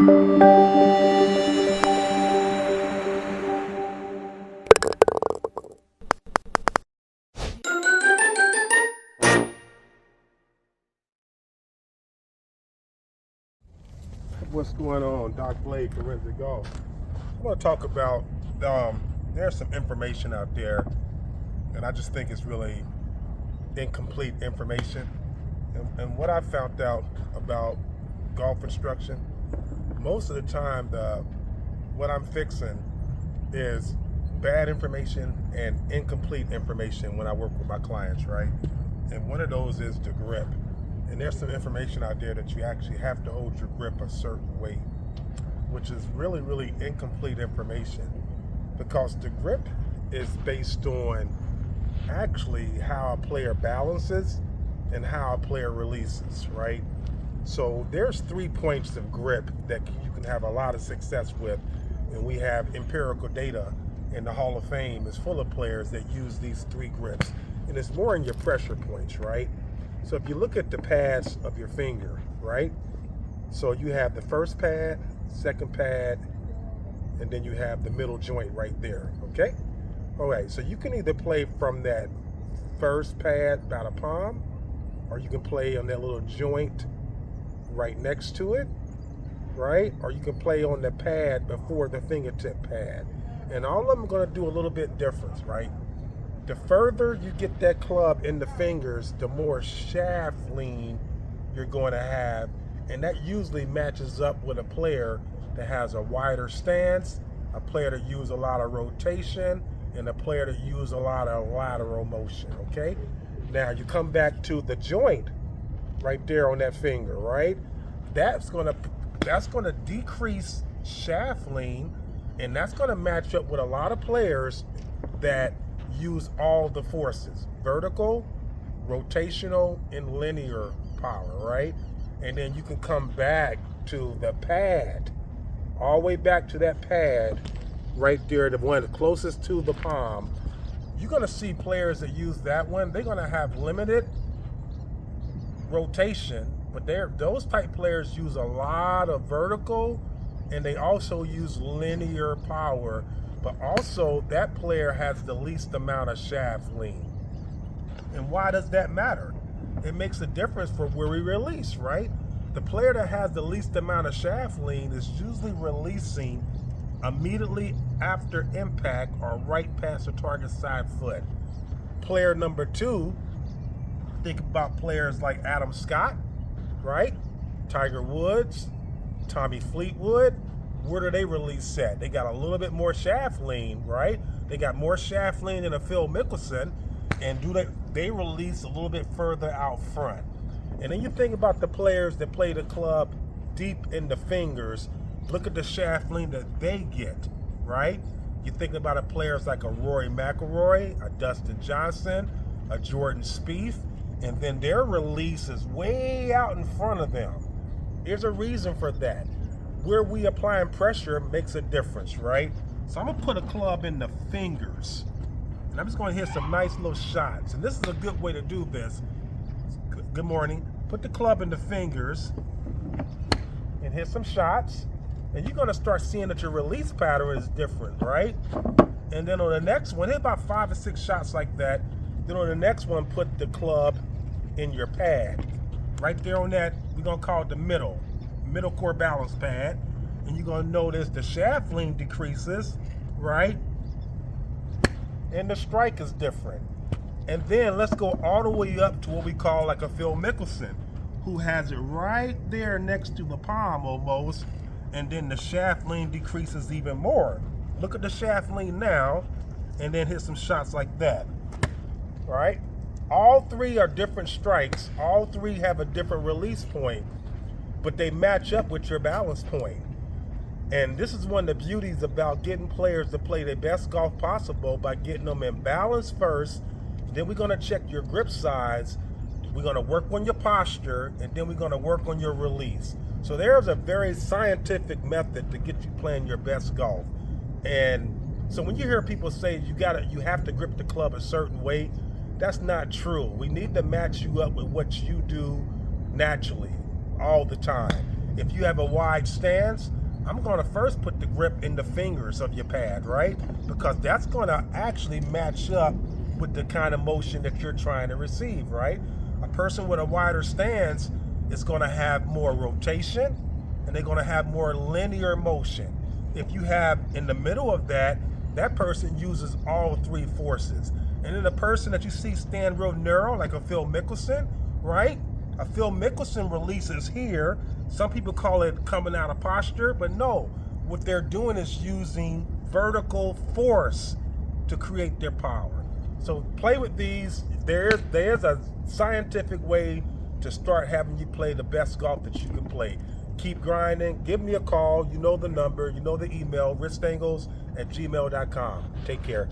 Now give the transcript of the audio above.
What's going on? Doc Blade, Forensic Golf. I want to talk about, there's some information out there, and I just think it's really incomplete information. And what I found out about golf instruction, most of the time, what I'm fixing is bad information and incomplete information when I work with my clients, right? And one of those is the grip. And there's some information out there that you actually have to hold your grip a certain way, which is really, really incomplete information, because the grip is based on actually how a player balances and how a player releases, right? So there's 3 points of grip that you can have a lot of success with, and we have empirical data, and the Hall of Fame is full of players that use these 3 grips, and it's more in your pressure points, right? So if you look at the pads of your finger, right? So you have the first pad, second pad, and then you have the middle joint right there, okay? All right, so you can either play from that first pad about a palm, or you can play on that little joint right next to it, right? Or you can play on the pad before the fingertip pad. And all of them are gonna do a little bit different, right? The further you get that club in the fingers, the more shaft lean you're going to have, and that usually matches up with a player that has a wider stance, a player that uses a lot of rotation, and a player that uses a lot of lateral motion, okay? Now you come back to the joint right there on that finger, right? That's gonna decrease shaft lean, and that's gonna match up with a lot of players that use all the forces: vertical, rotational, and linear power, right? And then you can come back to the pad, all the way back to that pad right there, the one closest to the palm. You're gonna see players that use that one, they're gonna have limited rotation, but those type players use a lot of vertical, and they also use linear power. But also, that player has the least amount of shaft lean. And why does that matter? It makes a difference for where we release, right? The player that has the least amount of shaft lean is usually releasing immediately after impact or right past the target side foot. Player number 2, think about players like Adam Scott, right? Tiger Woods, Tommy Fleetwood. Where do they release at? They got a little bit more shaft lean, right? They got more shaft lean than a Phil Mickelson, and they release a little bit further out front. And then you think about the players that play the club deep in the fingers. Look at the shaft lean that they get, right? You think about players like a Rory McIlroy, a Dustin Johnson, a Jordan Spieth, and then their release is way out in front of them. There's a reason for that. Where we applying pressure makes a difference, right? So I'm gonna put a club in the fingers, and I'm just gonna hit some nice little shots. And this is a good way to do this. Good morning. Put the club in the fingers and hit some shots, and you're gonna start seeing that your release pattern is different, right? And then on the next one, hit about 5 or 6 shots like that. Then on the next one, put the club in your pad. Right there on that, we're gonna call it the middle core balance pad, and you're gonna notice the shaft lean decreases, right? And the strike is different. And then let's go all the way up to what we call like a Phil Mickelson, who has it right there next to the palm almost, and then the shaft lean decreases even more. Look at the shaft lean now, and then hit some shots like that, right? All 3 are different strikes. All 3 have a different release point, but they match up with your balance point. And this is one of the beauties about getting players to play their best golf possible, by getting them in balance first. Then we're gonna check your grip size. We're gonna work on your posture, and then we're gonna work on your release. So there's a very scientific method to get you playing your best golf. And so when you hear people say you have to grip the club a certain way, that's not true. We need to match you up with what you do naturally all the time. If you have a wide stance, I'm going to first put the grip in the fingers of your pad, right? Because that's going to actually match up with the kind of motion that you're trying to receive, right? A person with a wider stance is going to have more rotation, and they're going to have more linear motion. If you have in the middle of that, that person uses all three forces. And then the person that you see stand real narrow, like a Phil Mickelson, right? A Phil Mickelson releases here. Some people call it coming out of posture, but no. What they're doing is using vertical force to create their power. So play with these. There's a scientific way to start having you play the best golf that you can play. Keep grinding. Give me a call. You know the number. You know the email, wristangles@gmail.com. Take care.